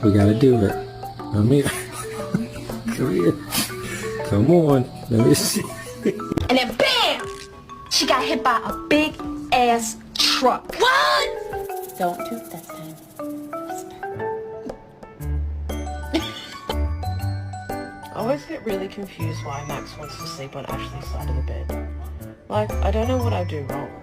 We gotta do it. Come here. Come here. Come on. Let me see. And then BAM! She got hit by a big ass truck. What? Don't do it this time. I always get really confused why Max wants to sleep on Ashley's side of the bed. Like, I don't know what I do wrong.